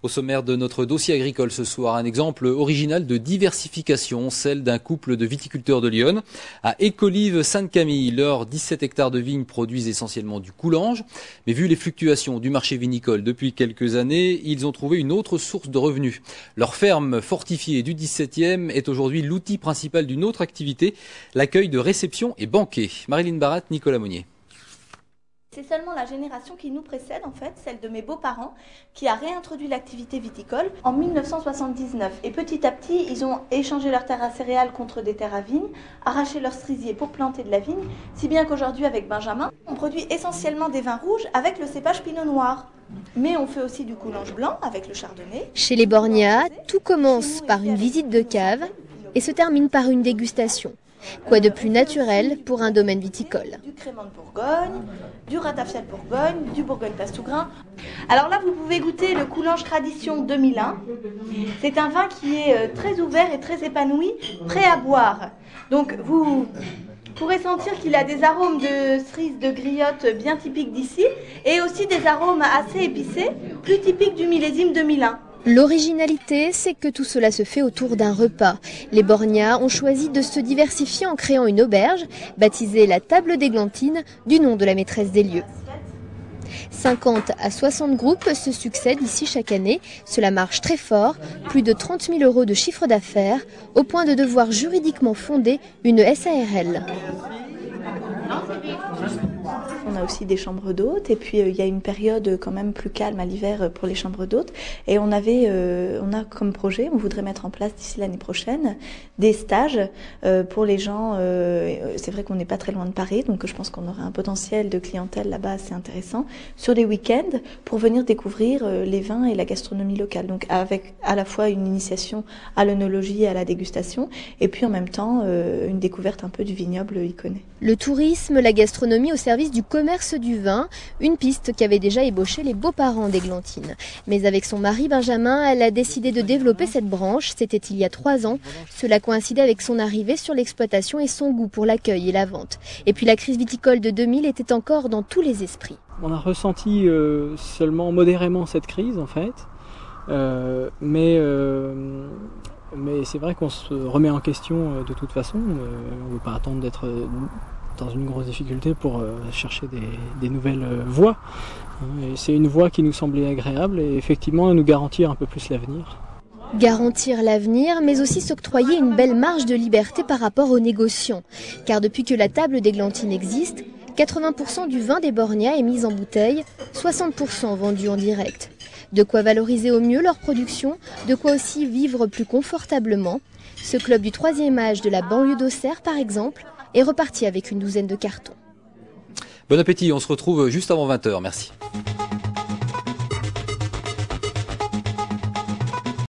Au sommaire de notre dossier agricole ce soir, un exemple original de diversification, celle d'un couple de viticulteurs de Lyon. À Écolives-Sainte-Camille, leurs 17 hectares de vignes produisent essentiellement du coulange. Mais vu les fluctuations du marché vinicole depuis quelques années, ils ont trouvé une autre source de revenus. Leur ferme fortifiée du 17e est aujourd'hui l'outil principal d'une autre activité, l'accueil de réceptions et banquets. Marilyn Barat, Nicolas Monnier. C'est seulement la génération qui nous précède, en fait, celle de mes beaux-parents, qui a réintroduit l'activité viticole en 1979. Et petit à petit, ils ont échangé leurs terres à céréales contre des terres à vigne, arraché leurs cerisiers pour planter de la vigne, si bien qu'aujourd'hui, avec Benjamin, on produit essentiellement des vins rouges avec le cépage Pinot Noir. Mais on fait aussi du coulange blanc avec le chardonnay. Chez les Borgna, tout commence par une visite de cave et se termine par une dégustation. Quoi de plus naturel pour un domaine viticole? Du crément de Bourgogne, du ratafia de Bourgogne, du Bourgogne-Passe-tout-Grain. Alors là, vous pouvez goûter le Coulange Tradition 2001. C'est un vin qui est très ouvert et très épanoui, prêt à boire. Donc vous pourrez sentir qu'il a des arômes de cerise de griotte bien typiques d'ici et aussi des arômes assez épicés, plus typiques du millésime 2001. L'originalité, c'est que tout cela se fait autour d'un repas. Les Borgna ont choisi de se diversifier en créant une auberge, baptisée la Table d'Églantine, du nom de la maîtresse des lieux. 50 à 60 groupes se succèdent ici chaque année. Cela marche très fort, plus de 30 000 € de chiffre d'affaires, au point de devoir juridiquement fonder une SARL. On a aussi des chambres d'hôtes et puis il y a une période quand même plus calme à l'hiver pour les chambres d'hôtes et on a comme projet, on voudrait mettre en place d'ici l'année prochaine des stages pour les gens. C'est vrai qu'on n'est pas très loin de Paris, donc je pense qu'on aura un potentiel de clientèle là-bas assez intéressant sur les week-ends pour venir découvrir les vins et la gastronomie locale. Donc avec à la fois une initiation à l'œnologie et à la dégustation et puis en même temps une découverte un peu du vignoble iconé. Le tourisme, la gastronomie au service du commerce du vin, une piste qu'avaient déjà ébauché les beaux-parents d'Églantine. Mais avec son mari Benjamin, elle a décidé de développer cette branche. C'était il y a 3 ans. Cela coïncidait avec son arrivée sur l'exploitation et son goût pour l'accueil et la vente. Et puis la crise viticole de 2000 était encore dans tous les esprits. On a ressenti seulement modérément cette crise en fait, mais c'est vrai qu'on se remet en question de toute façon. On ne veut pas attendre d'être dans une grosse difficulté pour chercher des nouvelles voies. Et c'est une voie qui nous semblait agréable et effectivement nous garantir un peu plus l'avenir. Garantir l'avenir, mais aussi s'octroyer une belle marge de liberté par rapport aux négociants. Car depuis que la Table d'Églantine existe, 80% du vin des Borgna est mis en bouteille, 60% vendu en direct. De quoi valoriser au mieux leur production, de quoi aussi vivre plus confortablement. Ce club du 3e âge de la banlieue d'Auxerre, par exemple, est reparti avec une douzaine de cartons. Bon appétit, on se retrouve juste avant 20h, merci.